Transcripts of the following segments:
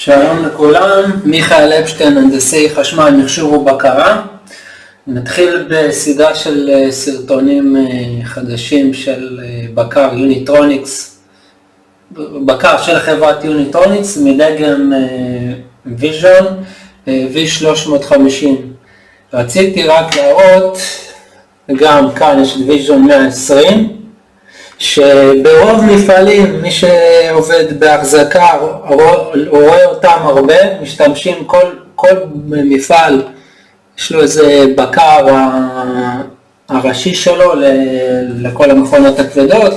שלום לכולם, מיכאל אפשטיין, הנדסי חשמל, מחשוב ובקרה. נתחיל בסדרה של סרטונים חדשים של בקר יוניטרוניקס, בקר של חברת יוניטרוניקס מדגם ויז'ון V350. רציתי רק להראות, גם כאן יש ויז'ון 120, שברוב מפעלים, מי שעובד בהחזקה רואה אותם הרבה, משתמשים, כל מפעל יש לו איזה בקר הראשי שלו לכל המכונות הכבדות,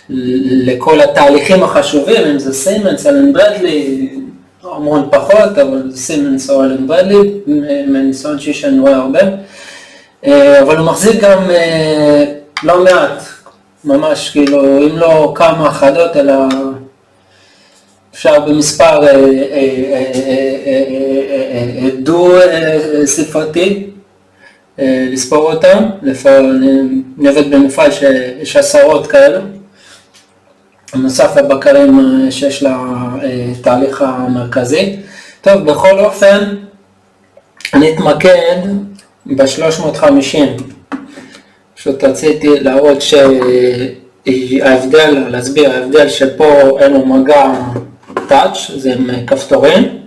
לכל התהליכים החשובים, אם זה סימנס, אלן ברדלי, המון פחות, אבל סימנס או אלן ברדלי, מניסיון שיש לנו רואה הרבה, אבל הוא מחזיק גם לא מעט, ממש כאילו, אם לא כמה אחדות, אלא אפשר במספר דו ספרתי לספור אותם. אני עובד במפעל שיש עשרות כאלה, נוסף לבקרים שיש לתהליך המרכזי. טוב, בכל אופן, אני אתמקד ב-350. פשוט רציתי להראות שההבדל, להסביר ההבדל שפה אין לו מגע טאץ', זה עם כפתורים,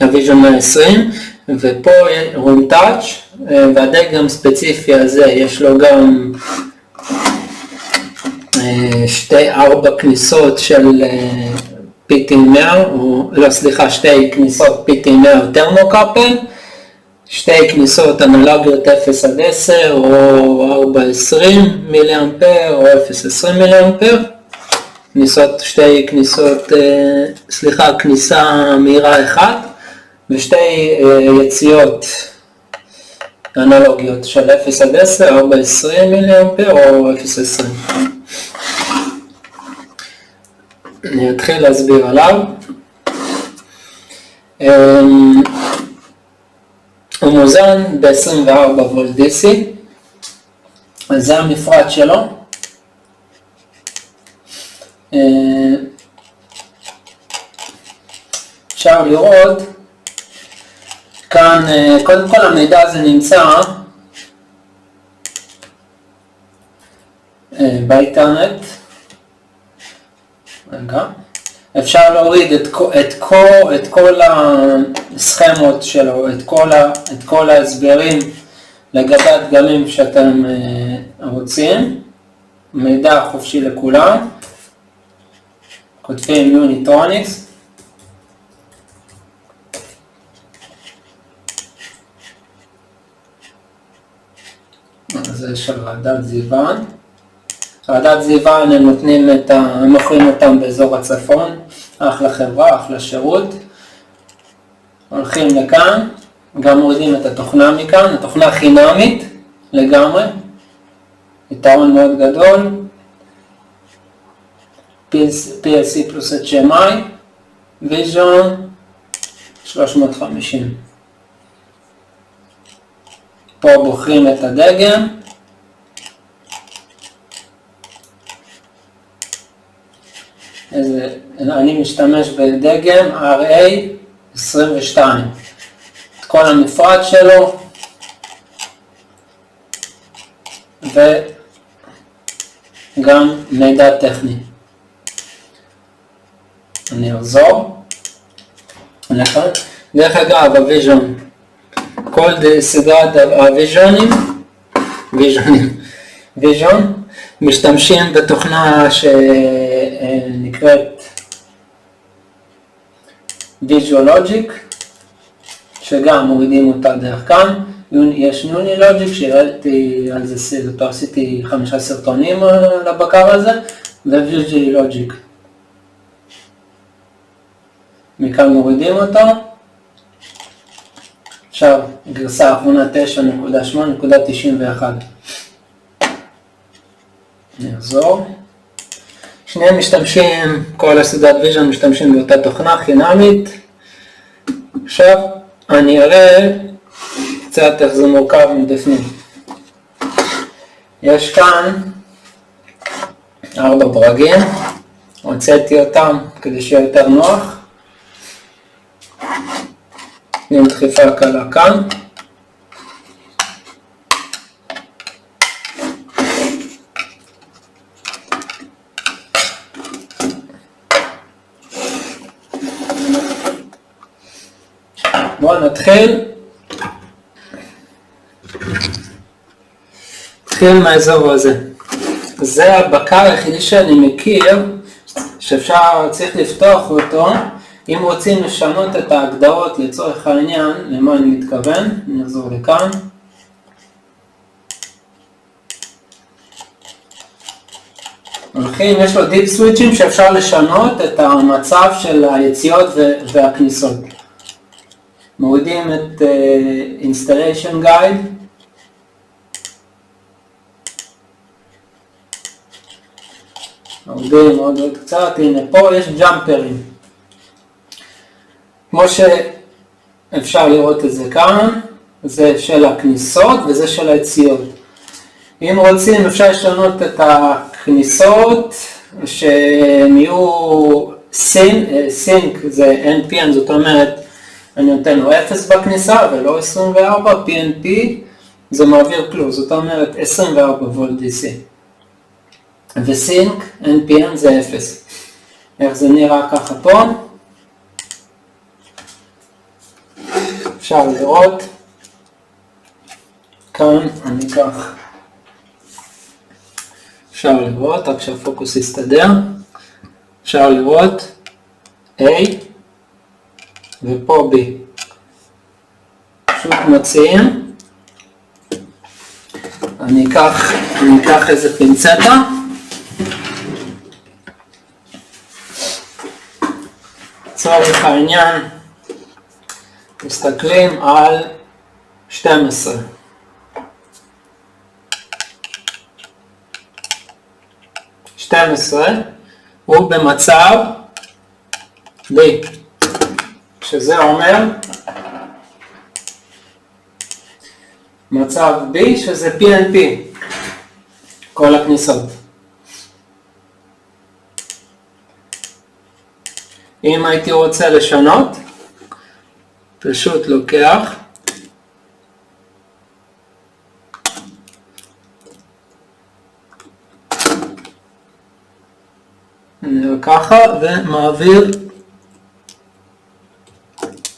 הוויז'ון 120, ופה הוא עם טאץ', והדגם ספציפי הזה יש לו גם 4 כניסות של PT100, שתי כניסות PT100 טרמוקאפל, 2 כניסות אנלוגיות 0 עד 10 או 4.20 מיליאמפר או 0.20 מיליאמפר, כניסה מהירה 1 ו2 יציאות אנלוגיות של 0 עד 10, 4.20 מיליאמפר או 0.20. אני אתחיל להסביר עליו. הוא מוזן ב-24 וולט DC, אז זה המפרט שלו. אפשר לראות, כאן קודם כל המידע הזה נמצא באינטרנט. רגע. אפשר להוריד את כל הסכמות שלו, את כל ההסברים לגבי הדגמים שאתם רוצים, מידע חופשי לכולם, כותבים יוניטרוניקס, זה של רעדת זיוון. רעדת זיוון הם מוכרים אותם באזור הצפון, אחלה חברה, אחלה שירות. הולכים לכאן, גם מורידים את התוכנה מכאן, התוכנה חינמית לגמרי, יתרון מאוד גדול, PLC פלוס HMI, ויז'ון 350. פה בוחרים את הדגם, אני משתמש בדגם RA22, את כל המפרט שלו וגם מידע טכני. אני אחזור לכאן. דרך אגב, הוויז'ון, כל סדרת ויז'ון משתמשים בתוכנה שנקראת ויז'ולוג'יק, שגם מורידים אותה דרך כאן. יש יונילוג'יק שהראיתי על זה סרטון, עשיתי 5 סרטונים לבקר הזה, וויז'ולוג'יק. מכאן מורידים אותו. עכשיו גרסה האחרונה 9.8.91. נחזור. שניהם משתמשים, כל הסדרת ויז'ון משתמשים באותה תוכנה חינמית. עכשיו אני אראה קצת איך זה מורכב מבפנים. יש כאן 4 ברגים, הוצאתי אותם כדי שיהיה יותר נוח. עם דחיפה קלה כאן. בואו נתחיל מהאזור הזה. זה הבקר היחידי שאני מכיר שאפשר, צריך לפתוח אותו. אם רוצים לשנות את ההגדרות לצורך העניין, למה אני מתכוון, נחזור לכאן. הולכים, יש לו דיפ סוויצ'ים שאפשר לשנות את המצב של היציאות והכניסות. מורידים את installation guide. מורידים עוד קצת, הנה פה יש ג'אמפרים. כמו שאפשר לראות את זה כאן, זה של הכניסות וזה של היציאות. אם רוצים אפשר לשנות את הכניסות שהם יהיו סינק, זה NPN, זאת אומרת אני נותן לו 0 בכניסה ולא 24, PNP זה מעביר כלום, זאת אומרת 24 וולט DC. וסינק, NPN זה 0. איך זה נראה ככה פה? אפשר לראות. כאן אני אקח. אפשר לראות, רק שהפוקוס יסתדר. אפשר לראות A ופה B. פשוט מציעים. אני אקח איזה פינצטה. לצורך העניין, מסתכלים על 12. הוא במצב B, שזה אומר מצב B שזה PNP, כל הכניסות. אם הייתי רוצה לשנות, פשוט לוקח ככה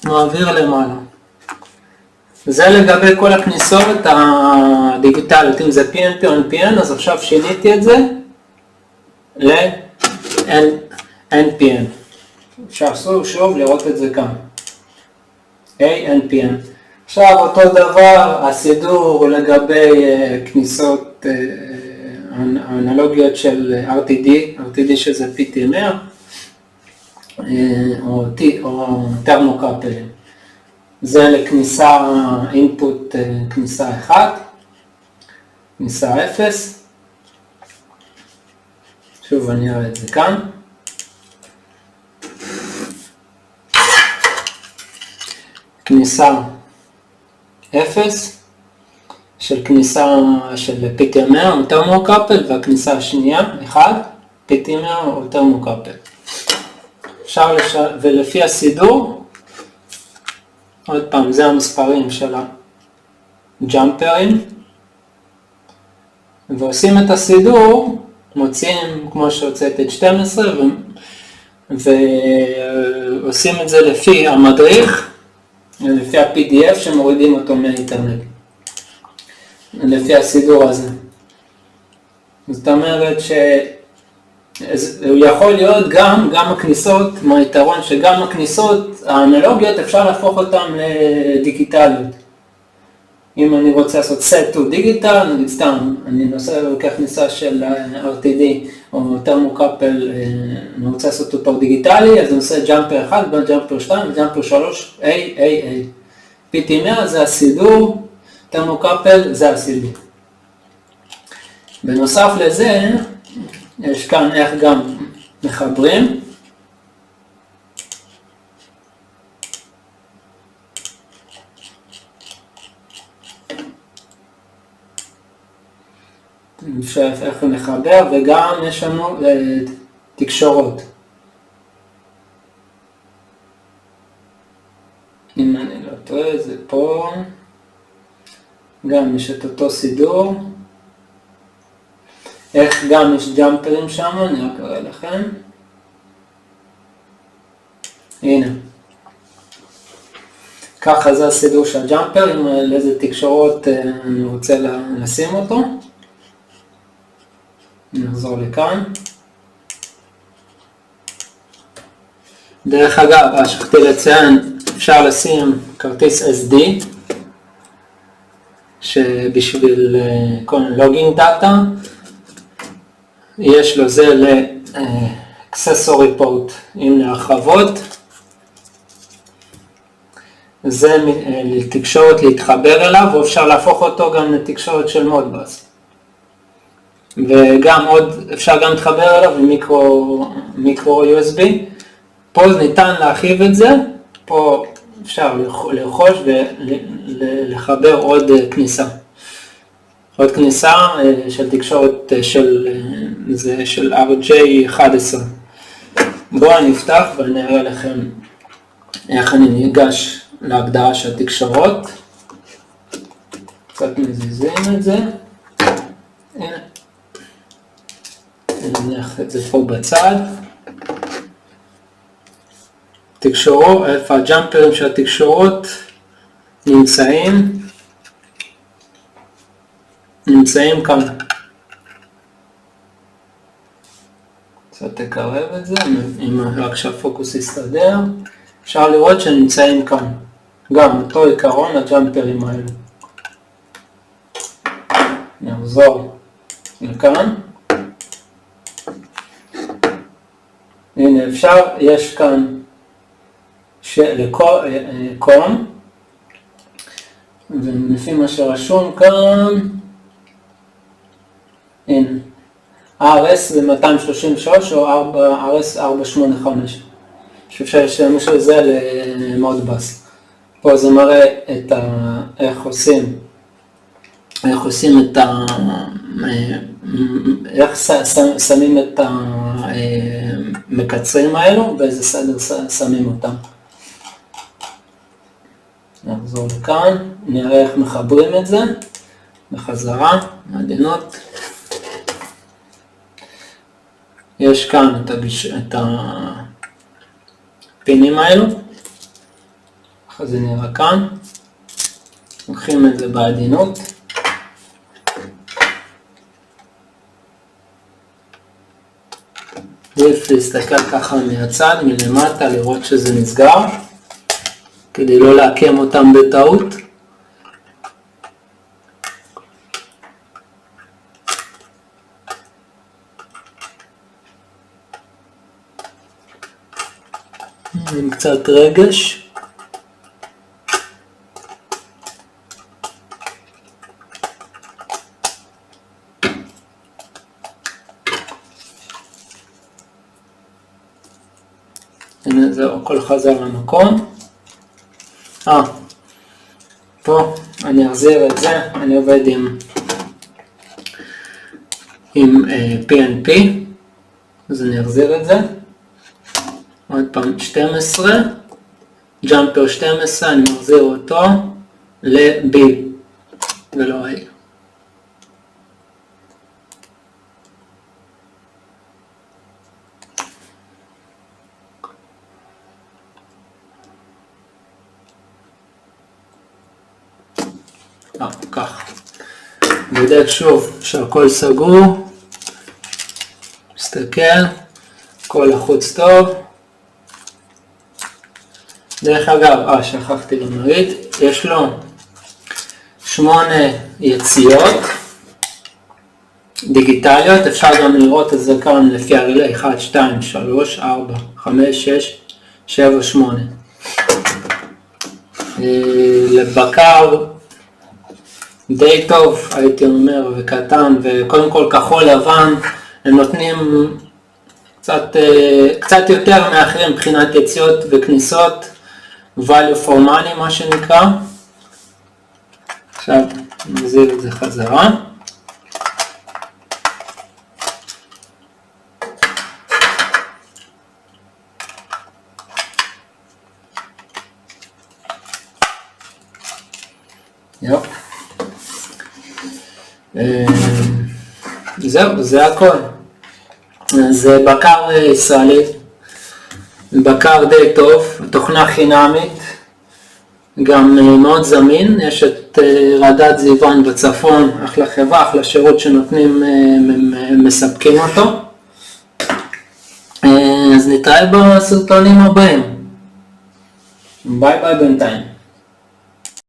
ומעביר למעלה. זה לגבי כל הכניסות הדיגיטליות, אם זה PNP או NPN, אז עכשיו שיניתי את זה ל-NPN. אפשר שוב לראות את זה כאן. NPN. עכשיו אותו דבר, הסידור לגבי כניסות האנלוגיות של RTD שזה PTMR או תרמוקפלים. זה לכניסה input כניסה 1, כניסה 0. שוב אני אראה את זה כאן. כניסה 0 של כניסה של PTMR או תרמוקפל, והכניסה השנייה 1 PTMR או תרמוקפל. אפשר ולפי הסידור, עוד פעם זה המספרים של הג'אמפרים, ועושים את הסידור, מוצאים כמו שהוצאת את 12 ועושים את זה לפי המדריך, לפי ה-PDF שמורידים אותו מהאינטרנט, לפי הסידור הזה. זאת אומרת שהוא יכול להיות גם הכניסות, מהיתרון שגם הכניסות האנלוגיות אפשר להפוך אותן לדיגיטליות. אם אני רוצה לעשות set to digital, נגיד סתם, אני לוקח כניסה של RTD או תרמוקפל, אני רוצה לעשות אותו דיגיטלי, אז אני עושה ג'אמפר 1, ג'אמפר 2 וג'אמפר 3, A. PTMR זה הסידור, תרמוקפל זה הסידור. בנוסף לזה, יש כאן איך גם מחברים. אפשר איך לחבר, וגם יש לנו תקשורות. אם אני לא טועה, זה פה, גם יש את אותו סידור, איך גם יש ג'אמפרים שם, אני רק אראה לכם, הנה, ככה זה הסידור של הג'אמפר, עם לאיזה תקשורות אני רוצה לשים אותו, נחזור לכאן, דרך אגב, שכחתי לציין, אפשר לשים כרטיס SD, שבשביל כל לוגינג דאטה, יש לו זה ל-accessory port עם להרחבות, זה לתקשורת להתחבר אליו, ואפשר להפוך אותו גם לתקשורת של מודבאס. וגם עוד, אפשר גם להתחבר אליו עם מיקרו USB, פה ניתן להרחיב את זה, פה אפשר לרכוש ולחבר עוד כניסה. עוד כניסה של תקשורת של RJ11. בואו נפתח ונראה לכם איך אני ניגש להגדרה של תקשורות. קצת מזיזים את זה. הנה. נניח את זה פה בצד. תקשורות, איפה הג'אמפרים של התקשורות נמצאים כאן. קצת תקרב את זה, אם רק שהפוקוס יסתדר. אפשר לראות שנמצאים כאן. גם אותו עיקרון הג'אמפרים האלו. נחזור לכאן. הנה אפשר, יש כאן קום, ולפי מה שרשום כאן, הנה, RS זה 233 או RS 485, שאפשר להשתמש לזה למודבאס. פה זה מראה את איך עושים את איך שמים את המקצרים האלו, באיזה סדר שמים אותם. נחזור לכאן, נראה איך מחברים את זה, בחזרה, עדינות. יש כאן את הפינים האלו, אחרי זה נראה כאן, לוקחים את זה בעדינות. עדיף להסתכל ככה מהצד, מלמטה, לראות שזה נסגר, כדי לא להקם אותם בטעות. עם קצת רגש. הנה זהו, הכל חזר למקום. פה אני אחזיר את זה, אני עובד עם PNP, אז אני אחזיר את זה. עוד פעם 12, ג'אמפר 12, אני מחזיר אותו ל-B ולא A. כך. בודק שוב שהכל סגור, מסתכל, הכל לחוץ טוב. דרך אגב, שכחתי למראית, יש לו 8 יציאות דיגיטליות, אפשר גם לראות את זה כאן לפי הרילי 1, 2, 3, 4, 5, 6, 7, 8. לבקר די טוב, הייתי אומר, וקטן, וקודם כל כחול לבן, הם נותנים קצת יותר מאחרים מבחינת יציאות וכניסות, value for money מה שנקרא. עכשיו נזיל את זה חזרה. יופ. זהו, זה הכל. זה בקר ישראלי, בקר די טוב, תוכנה חינמית, גם מאוד זמין, יש את רדד זיוון בצפון, אחלה חברה, אחלה שירות שנותנים, מספקים אותו. אז נתראה בסרטונים הבאים. ביי ביי בינתיים.